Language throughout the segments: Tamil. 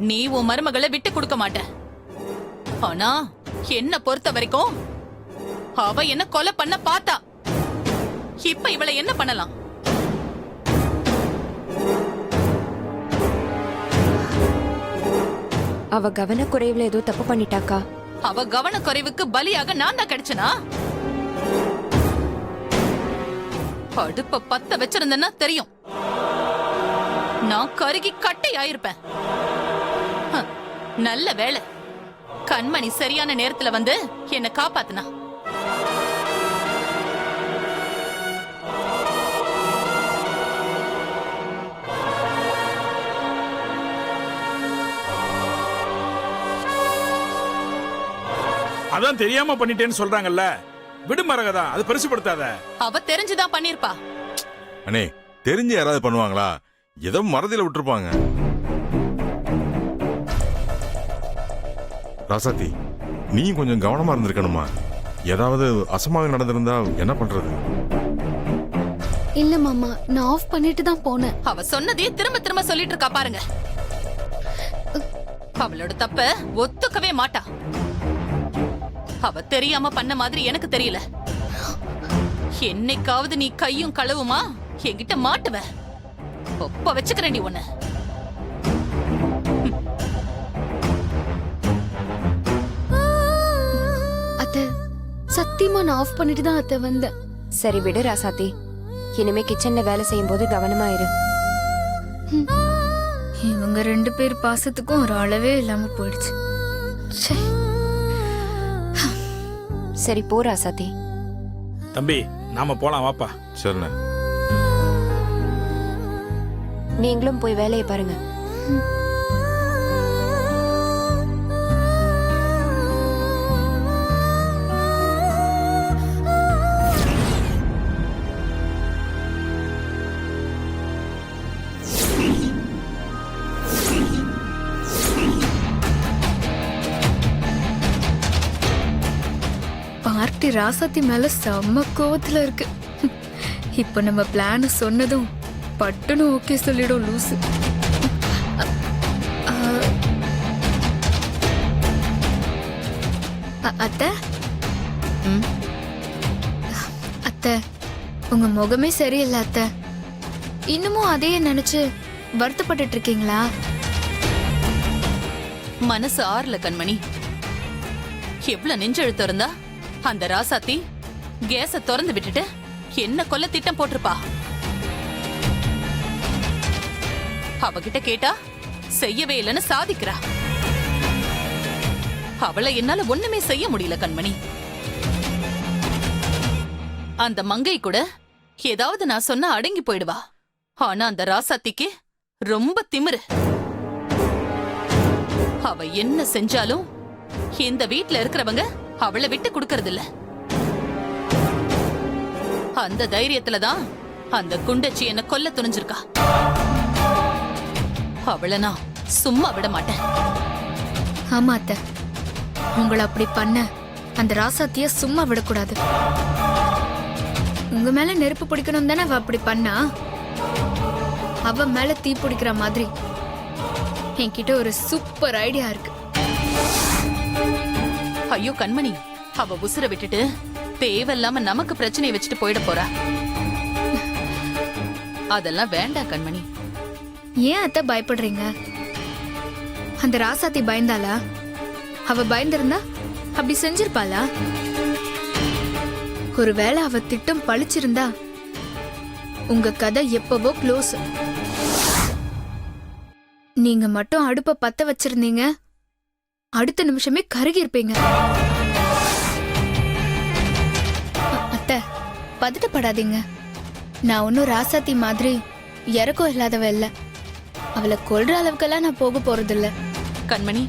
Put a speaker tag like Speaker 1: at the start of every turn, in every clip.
Speaker 1: நீ உன் மருமகளை விட்டு கொடுக்க மாட்ட. ஆனா என்ன பொறுத்த வரைக்கும் அவ என்ன கொலை பண்ண பார்த்தா. இப்ப இவளை என்ன பண்ணலாம்?
Speaker 2: அவ கவனக்குறைவுல ஏதோ தப்பு பண்ணிட்டாக்கா.
Speaker 1: அவ கவனக்குறைவுக்கு பலியாக நான் தான் கிடைச்சனா? அடுப்ப பத்த வச்சிருந்தேன்னா தெரியும், நான் கருகி கட்டை ஆயிருப்பேன். நல்ல வேளை கண்மணி சரியான நேரத்துல வந்து என்ன காப்பாத்துனா.
Speaker 3: அதான் தெரியாம பண்ணிட்டேன்னு சொல்றாங்கல்ல, விடு மரகதா, அது பெருசுபடுத்தாத.
Speaker 1: அவ தெரிஞ்சுதான் பண்ணிருப்பா.
Speaker 4: அண்ணே, தெரிஞ்சு யாராவது பண்ணுவாங்களா? ஏதோ மறதியில விட்டுருப்பாங்க. ராசாத்தி, நீ கொஞ்சம் கவனமா இருந்திருக்கணுமா? ஏதாவது அசம்பாவிதம் நடந்திருந்தா என்ன பண்றது?
Speaker 5: இல்ல மாமா, நான் ஆஃப் பண்ணிட்டு தான் போனேன்.
Speaker 1: அவ சொன்னதே திரும்ப திரும்ப சொல்லிட்டு இருக்கா பாருங்க. அவளோட தப்ப ஒத்துக்கவே மாட்டா. அவ தெரியாம பண்ண மாதிரி எனக்கு தெரியல. என்னைக்காவது நீ கையும் களவுமா என்கிட்ட மாட்டுவ. ஒப்ப வச்சுக்கிறேன்டி உன்ன.
Speaker 5: அத்தை, சத்தியமா நான் ஆஃப் பண்ணிட்டு தான் அத்தை வந்தேன்.
Speaker 2: சரி விடு ராசாத்தி, இனிமே கிச்சன்ல வேலை செய்யும் போது கவனமா இரு.
Speaker 6: இவங்க 2 பேர் பாசத்துக்கும் ஒரு அளவே இல்லாம போயிடுச்சு.
Speaker 2: சரி போ ராசாத்தி.
Speaker 3: தம்பி, நாம போலாம் வாப்பா.
Speaker 4: சரிண்ணே.
Speaker 2: நீங்களும் போய் வேலையை பாருங்க.
Speaker 6: பார்ட்டி ராசாத்தி மேல செம்ம கோவத்துல இருக்கு. இப்ப நம்ம பிளான் சொன்னதும் பட்டுன்னு ஓகே சொல்லிடும் லூசு. அத்தை, அத்தை, உங்க முகமே சரியில்லை அத்தை. இன்னமும் அதையே நினைச்சு வருத்தப்பட்டு இருக்கீங்களா?
Speaker 1: மனசு ஆறல கண்மணி. எவ்வளவு நெஞ்செழுத்து இருந்தா அந்த ராசாத்தி கேஸ திறந்து விட்டுட்டு என்ன கொல்ல திட்டம் போட்டிருப்பா. அவகிட்ட கேட்டா செய்யவே இல்லைன்னு சாதிக்கிறா. அவளை என்னால ஒண்ணுமே செய்ய முடியல கண்மணி. அந்த மங்கை கூட ஏதாவது நான் சொன்னா அடங்கி போயிடுவா. ஆனா அந்த ராசாத்திக்கு ரொம்ப திமிரு. அவ என்ன செஞ்சாலும் இந்த வீட்ல இருக்கிறவங்க அவளை விட்டு கொடுக்கறது இல்ல. அந்த தைரியத்துலதான் அந்த குண்டச்சி என்ன கொல்ல துணிஞ்சிருக்கா. அவளை நான் சும்மா விட மாட்டேன்.
Speaker 6: ஆமா அத்தை, உங்களை அப்படி பண்ண அந்த ராசாத்திய சும்மா விடக்கூடாது. உங்க மேல நெருப்பு பிடிக்கணும் தானே அவ அப்படி பண்ணா. அவ மேல தீ பிடிக்கிற மாதிரி என்கிட்ட ஒரு சூப்பர் ஐடியா இருக்கு.
Speaker 1: ஐயோ கண்மணி, அவ உசுர விட்டுட்டு தேவையில்லாம நமக்கு பிரச்சனையை வச்சுட்டு போயிட போறா. அதெல்லாம் வேண்டாம் கண்மணி.
Speaker 6: ஏன் அத்தை பயப்படுறீங்க? அந்த ராசாத்தி பயந்தாளா? அவ பயந்திருந்தா அப்படி செஞ்சிருப்பாளா? ஒருவேளை அவ திட்டம் பழிச்சிருந்தா உங்க கதை எப்பவோ க்ளோஸ். நீங்க மட்டும் அடுப்ப பத்த வச்சிருந்தீங்க, அடுத்த நிமிஷமே கருகி இருப்பீங்க. அத்தை, பதட்டப்படாதீங்க. நான் ஒன்னும் ராசாத்தி மாதிரி இறக்கம் இல்லாதவ இல்ல. அவளை கொல்ற அளவுக்கெல்லாம் நான் போக போறதில்ல.
Speaker 1: கண்மணி,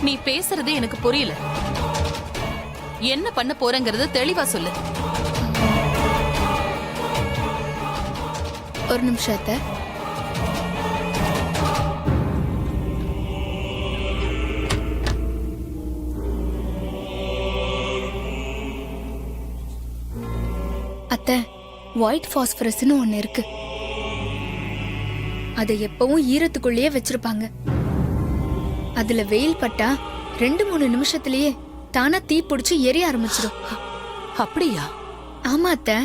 Speaker 1: நீ பேசுறது எனக்கு புரியல. என்ன பண்ண போறேங்கறத தெளிவா சொல்லு.
Speaker 6: ஒரு நிமிஷம் அத்தை. அத்தை, ஒயிட் பாஸ்பரஸ்னு ஒண்ணு இருக்கு. அதை எப்பவும் ஈரத்துக்குள்ளேயே வச்சிருப்பாங்க. அதுல வெயில் பட்டா 2-3 நிமிஷத்திலேயே தானா தீ பிடிச்சு எரிய ஆரம்பிச்சிடும்.
Speaker 1: அப்படியா?
Speaker 6: ஆமா அத்தை.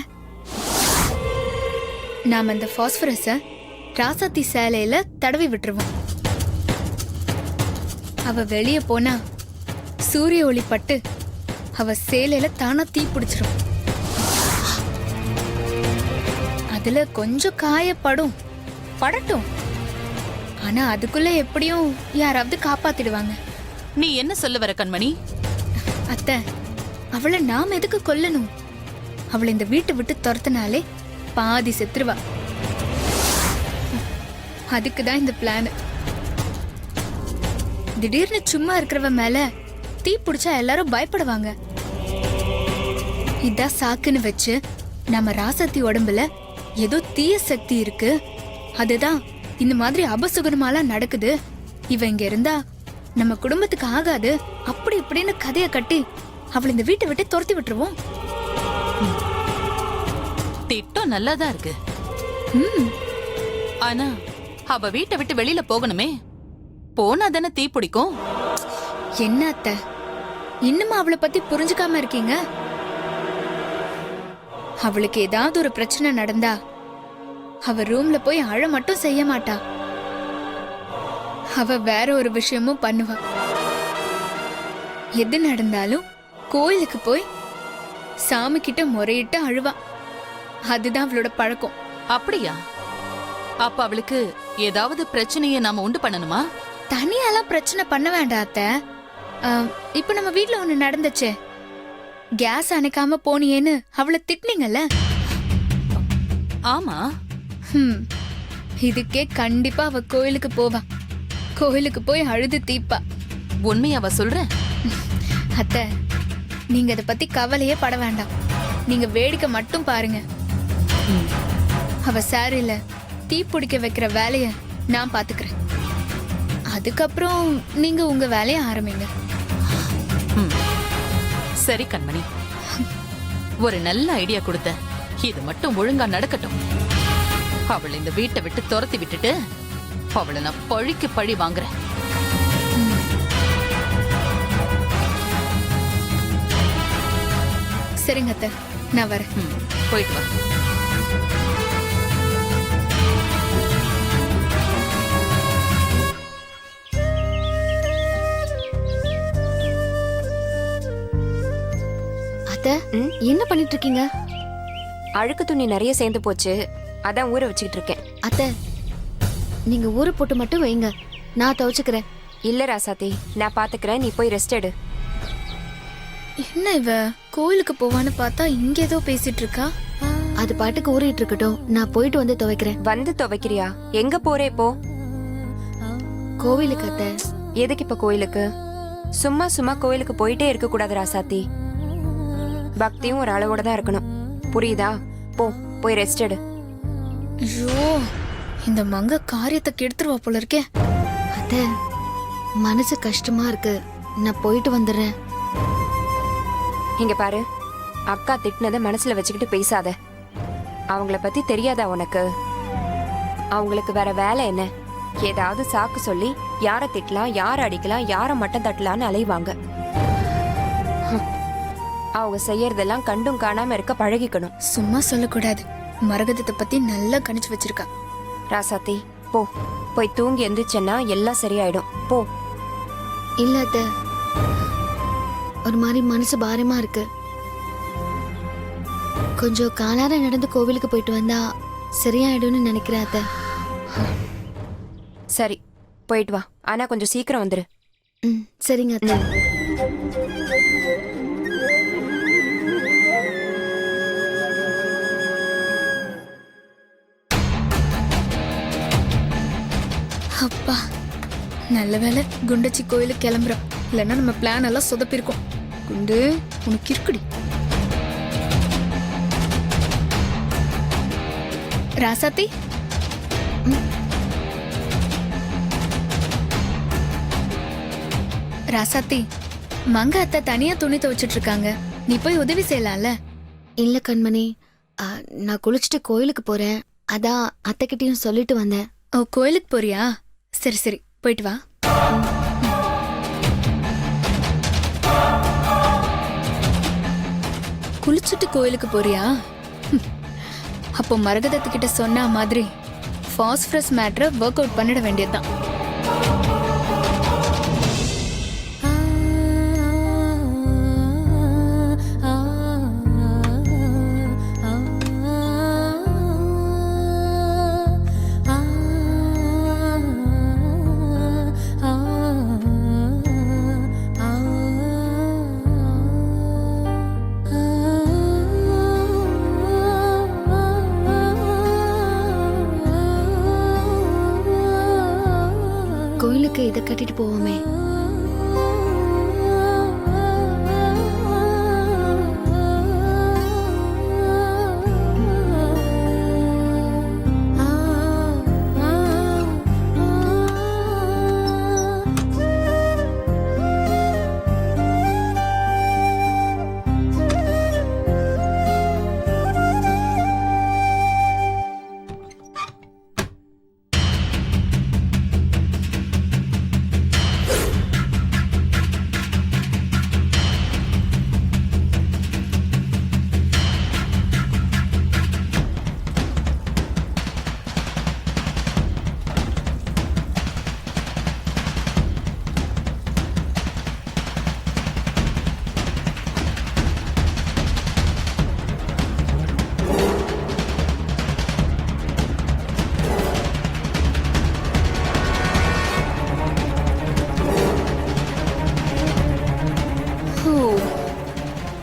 Speaker 6: நாம அந்த பாஸ்பரஸ ராசாத்தி சேலையில தடவி விட்டுருவோம். அவ வெளியே போனா சூரிய ஒளி பட்டு அவ சேலையில தானா தீ பிடிச்சிரும். அதுல கொஞ்சம் காயப்படும், படட்டும். ஆனா அதுக்குள்ள எப்படியும் யாராவது காப்பாத்திடுவாங்க.
Speaker 1: நீ என்ன சொல்ல வர கண்மணி?
Speaker 6: அத்தை, அவளை நாம் எதுக்கு கொல்லணும்? அவளை இந்த வீட்டை விட்டு துரத்தினாலே பாதி செத்துருவா. அதுக்குதான் இந்த பிளான். திடீர்னு சும்மா இருக்கிறவ மேல தீ பிடிச்சா எல்லாரும் பயப்படுவாங்க. இதான் சாக்குன்னு வச்சு நம்ம ராசாத்தி உடம்புல ஏதோ தீய சக்தி இருக்கு, அதுதான் இந்த மாதிரி அபசுகனமாலாம் நடக்குது, இவ இங்க இருந்தா நம்ம குடும்பத்துக்கு ஆகாது, அப்படி இப்படின்னு கதைய கட்டி அவளை இந்த வீட்டை விட்டு துரத்தி விட்டுருவோம்.
Speaker 1: திட்டம் நல்லாதான் இருக்கு.
Speaker 6: ம்,
Speaker 1: ஆனா அவ வீட்டை விட்டு வெளியில போகணுமே, போனா தானே தீ பிடிக்கும்.
Speaker 6: என்ன அத்தை, இன்னும் அவளை பத்தி புரிஞ்சுக்காம இருக்கீங்க? அவளுக்கு ஏதாவது ஒரு பிரச்சனை நடந்தா அவ ரூம்ல போய் அழ மட்டும் செய்ய மாட்டா, அவ வேற ஒரு விஷயமும் பண்ணுவா. எது நடந்தாலும் கோயிலுக்கு போய் சாமி கிட்ட முறையிட்டு அழுவா. அதுதான் அவளோட பழக்கம்.
Speaker 1: அப்படியா? அப்ப அவளுக்கு ஏதாவது பிரச்சனையை நாம உண்டு பண்ணணுமா?
Speaker 6: தனியாலாம் பிரச்சனை பண்ண வேண்டாம் அத்தை. இப்ப நம்ம வீட்ல ஒண்ணு நடந்துச்சே, கேஸ் அணைக்காம போனியேன்னு அவளை திட்டினீங்கல்ல.
Speaker 1: ஆமா.
Speaker 6: இதுக்கே கண்டிப்பா அவ கோயிலுக்கு போவா. கோயிலுக்கு போய் அழுது தீப்பா.
Speaker 1: உண்மையாவ சொல்ற?
Speaker 6: அத்தை, நீங்க இத பத்தி கவலையே பட வேண்டாம். நீங்க வேடிக்கை மட்டும் பாருங்க. அவ சாரில தீ பிடிக்க வைக்கிற வேலைய நான் பாத்துக்கிறேன். அதுக்கப்புறம் நீங்க உங்க வேலைய ஆரம்பிங்க.
Speaker 1: சரி கண்மணி, ஒரு நல்ல ஐடியா கொடுத்த. இது மட்டும் ஒழுங்கா நடக்கட்டும். அவளை இந்த வீட்டை விட்டு துரத்தி விட்டுட்டு அவளை நான் பழிக்கு பழி வாங்குறேன்.
Speaker 6: சரிங்க அத்தை, நான் வரேன்.
Speaker 1: போயிட்டு வா.
Speaker 5: அத்தை, என்ன பண்ணிட்டு இருக்கீங்க?
Speaker 2: அழுக்கு துணி நிறைய சேர்ந்து போச்சு, அதான் ஊற வச்சுக்கிட்டு இருக்கேன்.
Speaker 5: அத்தை, நீங்க ஊற போட்டு மட்டும் வைங்க, நான் துவைச்சுக்கிறேன்.
Speaker 2: இல்ல ராசாத்தி, நான் பாத்துக்கிறேன், நீ போய் ரெஸ்ட் எடு.
Speaker 6: என்ன இவ கோயிலுக்கு போவான்னு பார்த்தா இங்க ஏதோ பேசிட்டு இருக்கா.
Speaker 5: அது பாட்டுக்கு ஊறிட்டு இருக்கட்டும், நான் போயிட்டு வந்து துவைக்கிறேன்.
Speaker 2: வந்து துவைக்கிறியா? எங்க போறே இப்போ?
Speaker 5: கோவிலுக்கு அத்தை.
Speaker 2: எதுக்கு இப்ப கோயிலுக்கு? சும்மா சும்மா கோயிலுக்கு போயிட்டே இருக்க கூடாது ராசாத்தி. பக்தியும் ஒரு அளவோட தான் இருக்கணும், புரியுதா? போ, போய் ரெஸ்ட் எடு.
Speaker 6: ஐயோ, இந்த மங்க காரியத்தை கெடுத்துருவா போல இருக்கே.
Speaker 5: அத்தை, மனசு கஷ்டமா இருக்கு, நான் போயிட்டு வந்துடுறேன்.
Speaker 2: இங்க பாரு, அக்கா திட்டினதை மனசுல வச்சுக்கிட்டு பேசாத. அவங்கள பத்தி தெரியாதா உனக்கு? அவங்களுக்கு வேற வேலை என்ன? ஏதாவது சாக்கு சொல்லி யார திட்டலாம், யார அடிக்கலாம், யார மட்டம் தட்டலான்னு அலைவாங்க. அவங்க செய்யறதெல்லாம் கண்டும் காணாம இருக்க பழகிக்கணும்.
Speaker 6: சும்மா சொல்லக்கூடாது. மரகதத்தை பத்தி நல்லா கணிச்சு வச்சிருக்கா.
Speaker 2: ராசாத்தி, போ, போய் தூங்கி எந்திரிச்சேன்னா எல்லாம் சரியாயிடும். போ.
Speaker 5: இல்ல அத்தை, ஒரு மாதிரி மனசு பாரமா இருக்கு. கொஞ்சம் காலார நடந்து கோவிலுக்கு போயிட்டு வந்தா சரியாயிடும்னு நினைக்கிறேன் அத்தை.
Speaker 2: சரி, போயிட்டு வா. ஆனா கொஞ்சம் சீக்கிரம் வந்துரு.
Speaker 5: சரிங்க அத்தை.
Speaker 6: அப்பா, நல்ல வேலை குண்டச்சி கோயிலுக்கு கிளம்புறோம். இல்லைன்னா நம்ம பிளான் எல்லாம் சொதப்பிருக்கோம். குண்டு, உனக்கு இருக்குடி. ராசாத்தி, ராசாத்தி, மங்க அத்தை தனியா துணி துவைச்சிட்டு இருக்காங்க, நீ போய் உதவி செய்யலாம்ல.
Speaker 5: இல்ல கண்மணி, நான் குளிச்சுட்டு கோயிலுக்கு போறேன், அதான் அத்தைக்கிட்டையும் சொல்லிட்டு வந்தேன்.
Speaker 6: ஓ, கோயிலுக்கு போறியா? சரி சரி, போயிட்டு வா. குளிச்சுட்டு கோயிலுக்கு போறியா? அப்போ மரகதத்துக்கிட்ட சொன்ன மாதிரி பாஸ்பரஸ் மேட்டரை ஒர்க் அவுட் பண்ணிட வேண்டியதுதான்.
Speaker 5: கோயிலுக்கு இதை கட்டிட்டு போவோமே.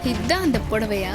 Speaker 5: இதான் அந்த புடவையா?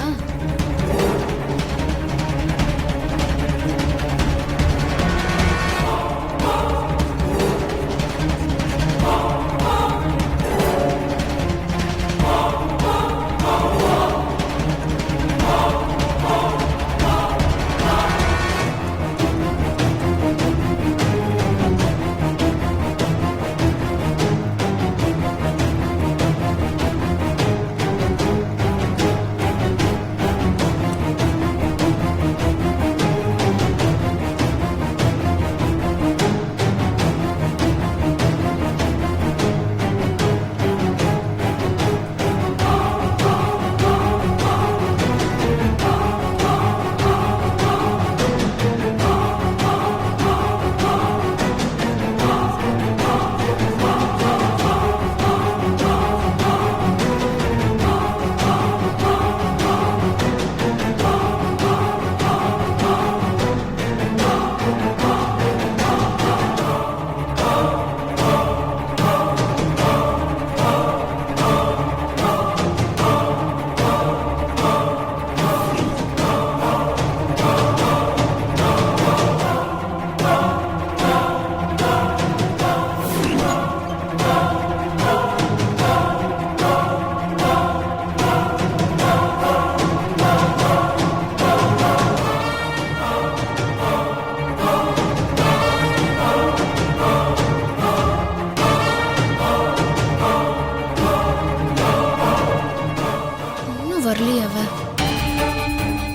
Speaker 5: வரலையே அவ.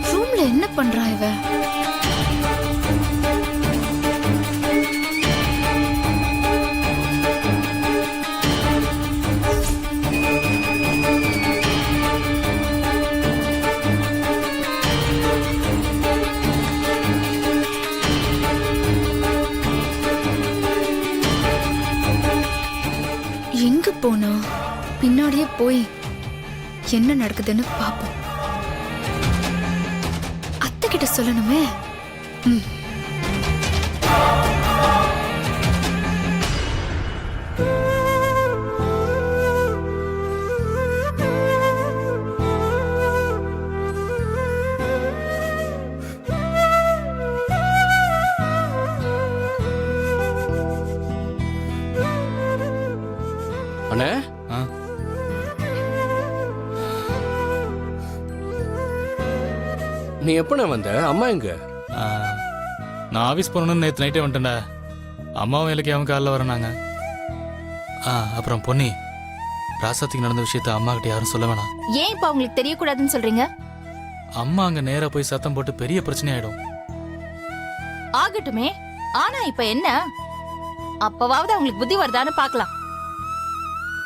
Speaker 5: ரூம்ல என்ன பண்றா இவ? எங்க போனா? பின்னாடியே போய் என்ன நடக்குதுன்னு பாப்போம். அத்தை கிட்ட சொல்லணுமே.
Speaker 7: அண்ணே, நீ எப்பண்ணே வந்த? அம்மா எங்க?
Speaker 8: நான் ஆஃபீஸ் போகணுன்னு நேற்று நைட்டே வந்துட்டேன்டா. அம்மாவும் வேலைக்கு அவன் காலைல வரனாங்க. அப்புறம் பொன்னி, ராசாத்திக்கு நடந்த விஷயத்த அம்மா கிட்ட யாரும் சொல்ல வேணாம்.
Speaker 9: ஏன் இப்ப அவங்களுக்கு தெரியக்கூடாதுன்னு சொல்றீங்க?
Speaker 8: அம்மா அங்க நேரா போய் சத்தம் போட்டு பெரிய பிரச்சனை ஆயிடும்.
Speaker 9: ஆகட்டுமே, ஆனா இப்ப என்ன? அப்பவாவது அவங்களுக்கு புத்தி வருதான்னு பாக்கலாம்.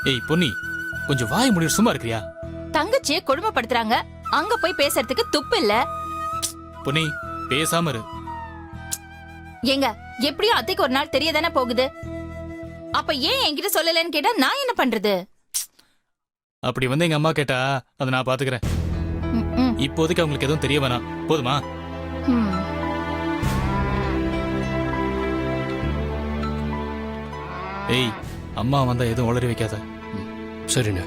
Speaker 8: ஏய் பொன்னி, கொஞ்சம் வாய் முடிவு சும்மா இருக்கிறியா?
Speaker 9: தங்கச்சியை கொடுமைப்படுத்துறாங்க, அங்க போய் பேசுறதுக்கு துப்பு இல்ல.
Speaker 8: பொன்னி பேசாம இரு.
Speaker 9: ஏங்க, எப்படியும் அத்தைக்கு ஒரு நாள் தெரியதானே போகுது. அப்ப ஏன் என்கிட்ட சொல்லலன்னு கேட்டா நான் என்ன பண்றது?
Speaker 8: அப்படி வந்து எங்க அம்மா கேட்டா அதை நான் பாத்துக்கிறேன்.
Speaker 9: ம், ம்,
Speaker 8: இப்போதைக்கு அவங்களுக்கு எதுவும் தெரிய வேணாம், போதுமா?
Speaker 9: ம்.
Speaker 8: ஏய், அம்மா வந்தா எதுவும் உளறி வைக்காத.
Speaker 7: சரிண்ணே.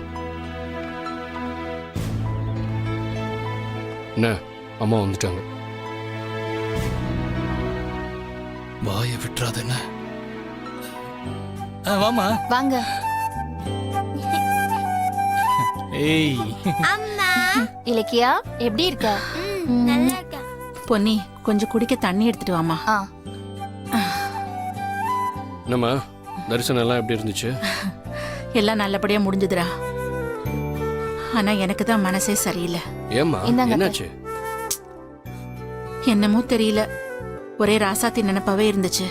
Speaker 7: என்ன, அம்மா வந்துட்டாங்க.
Speaker 8: வாயை விட்டுறாத என்ன. வாமா.
Speaker 9: வாங்க.
Speaker 8: ஏய்,
Speaker 9: இலக்கியா, எப்படி இருக்க?
Speaker 5: நல்லா இருக்கேன்.
Speaker 1: பொன்னி, கொஞ்சம் குடிக்க தண்ணி எடுத்துட்டு வாமா.
Speaker 9: ஆ,
Speaker 7: என்னம்மா, தரிசனம் எல்லாம் எப்படி இருந்துச்சு?
Speaker 1: எல்லாம் நல்லபடியா முடிஞ்சதுடா. ஆனா எனக்கு தான் மனசே சரியில்லை.
Speaker 7: ஏம்மா,
Speaker 9: இந்தாங்க.
Speaker 7: என்னாச்சு?
Speaker 1: என்னமோ தெரியல, ஒரே ராசாத்தி நினைப்பாவே இருந்துச்சு.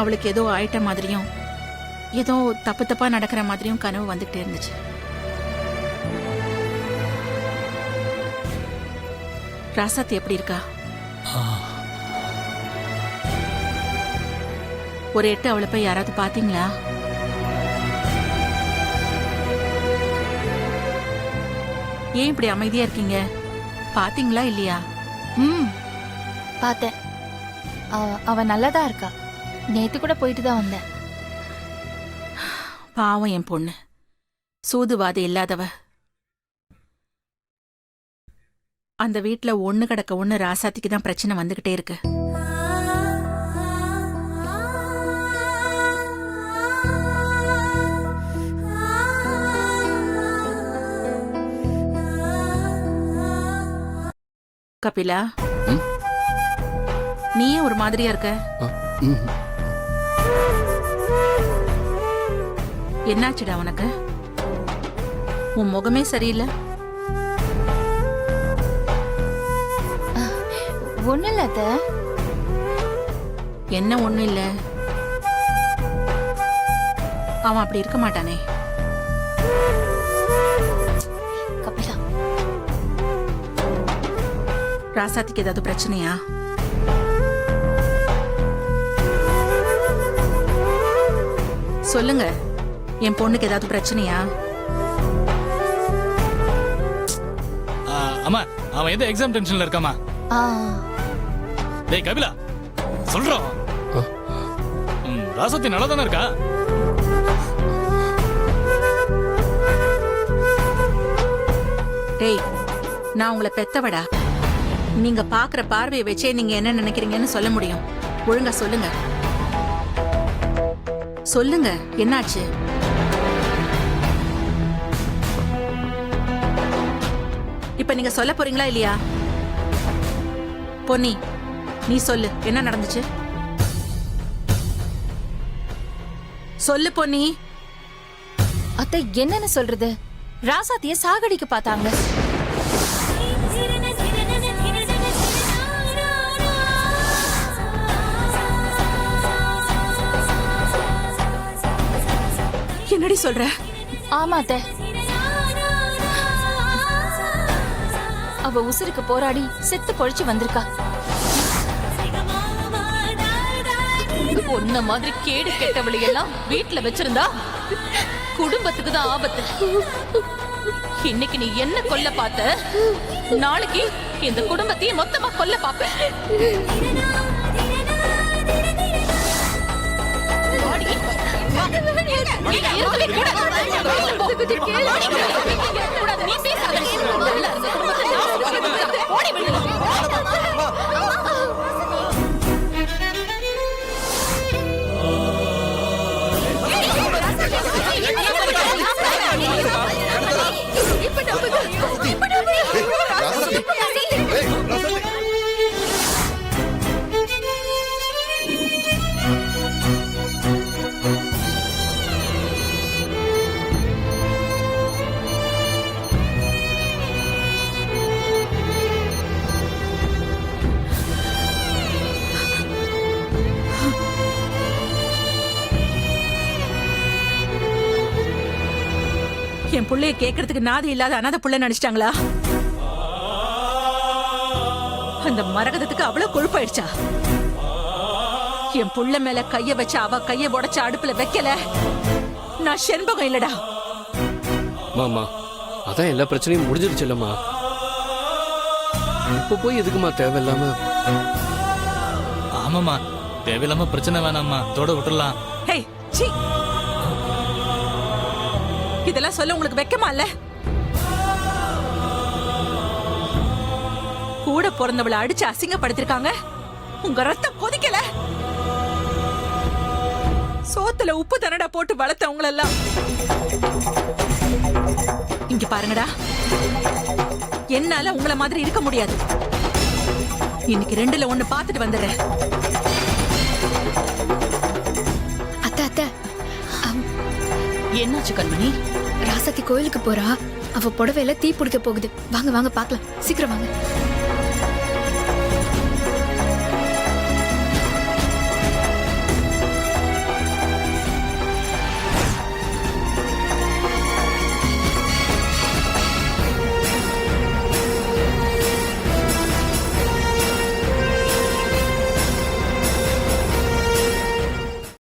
Speaker 1: அவளுக்கு ஏதோ ஆயிட்ட மாதிரியும் ஏதோ தப்பு தப்பா நடக்கிற மாதிரியும் கனவு வந்துகிட்டே இருந்துச்சு. ராசாத்தி எப்படி இருக்கா? ஒரு எட்டு அவளை போய் யாராவது பாத்தீங்களா? ஏன் இப்படி அமைதியா இருக்கீங்க? பாத்தீங்களா இல்லையா?
Speaker 9: ம், பார்த்தேன். அவ நல்லாதான் இருக்கா. நேத்து கூட போயிட்டு தான் வந்தேன்.
Speaker 1: பாவம் என் பொண்ணு, சூதுவாது இல்லாதவ. அந்த வீட்ல ஒண்ணு கிடக்க ஒண்ணு ராசாத்திக்கு தான் பிரச்சனை வந்துகிட்டே இருக்கு. கபிலா,
Speaker 7: ம்?
Speaker 1: நீயே ஒரு மாதிரியா இருக்க.
Speaker 7: ம்.
Speaker 1: என்னாச்சுடா உனக்கு? உன் முகமே சரியில்லை.
Speaker 9: ஒண்ணு இல்ல அத்தை.
Speaker 1: என்ன ஒண்ணு இல்ல? அவன் அப்படி இருக்க மாட்டானே.
Speaker 9: கபிலா,
Speaker 1: ராசாத்திக்கு ஏதாவது பிரச்சனையா? சொல்லுங்க, என் பொண்ணுக்கு ஏதாவது பிரச்சனையா?
Speaker 8: அம்மா, அவன் எந்த எக்ஸாம் டென்ஷன்ல இருக்காமா?
Speaker 9: ஆ,
Speaker 8: டேய் கபிலா, சொல்றோம். ராசாத்தி நல்லா தானே இருக்கா?
Speaker 1: டேய், நான் உங்களை பெத்தவடா. நீங்க பாக்குற பார்வையை வச்சே நீங்க என்ன நினைக்கிறீங்கன்னு சொல்ல முடியும். ஒழுங்கா சொல்லுங்க. சொல்லுங்க, என்னாச்சு? இப்ப நீங்க சொல்ல போறீங்களா இல்லையா? பொன்னி, நீ சொல்லு, என்ன நடந்துச்சு? சொல்லு பொன்னி.
Speaker 9: அத்தை என்னன்னு சொல்றது? ராசாத்திய சாகடிக்க பார்த்தாங்க.
Speaker 1: என்னடி சொல்ற?
Speaker 9: ஆமா அத்தை. அவ உசுருக்கு போராடி செத்து பொழிச்சு வந்திருக்கா.
Speaker 1: பொண்ண மாதிரி கேடு கேட்டவளை எல்லாம் வீட்டுல வச்சிருந்தா குடும்பத்துக்கு தான் ஆபத்து. இன்னைக்கு நீ என்ன கொல்ல பார்த்த, நாளைக்கு இந்த குடும்பத்தையே மொத்தமா கொல்ல பாப்ப. என் புள்ளைய கேக்குறதுக்கு நாதி இல்லாத அனாதை புள்ள நினைச்சிட்டாங்களா? அந்த மரகதத்துக்கு அவ்வளவு கொழுப்பாயிடுச்சா? என் புள்ள மேல கைய வச்ச அவ கைய உடைச்ச அடுப்புல வைக்கல நான் செண்பகம் இல்லடா.
Speaker 7: மாமா அதான் எல்லா பிரச்சனையும் முடிஞ்சிருச்சு இல்லம்மா. இப்ப போய் எதுக்குமா தேவையில்லாம?
Speaker 8: ஆமாம்மா, தேவையில்லாம பிரச்சனை வேணாம்மா, தோட விட்டுடலாம்.
Speaker 1: ஹே சீ, இதெல்லாம் சொல்ல உங்களுக்கு வெக்கமா இல்ல? கூட பிறந்தவளை அடிச்சு அசிங்கப்படுத்திருக்காங்க. உங்க ரத்தம் கொதிக்கல? சோத்துல உப்பு தனடா போட்டு வளர்த்தவங்களெல்லாம் இங்க பாருங்கடா, என்னால உங்களை மாதிரி இருக்க முடியாது. இன்னைக்கு 2ல 1 பார்த்துட்டு வந்துடுறேன்.
Speaker 5: அத்தை அத்தை,
Speaker 1: என்னாச்சு கண்மணி?
Speaker 5: ராசாத்தி கோயிலுக்கு போறா. அவ புடவையில தீ பிடிக்க போகுது. வாங்க வாங்க பாக்கலாம், சீக்கிரம் வாங்க.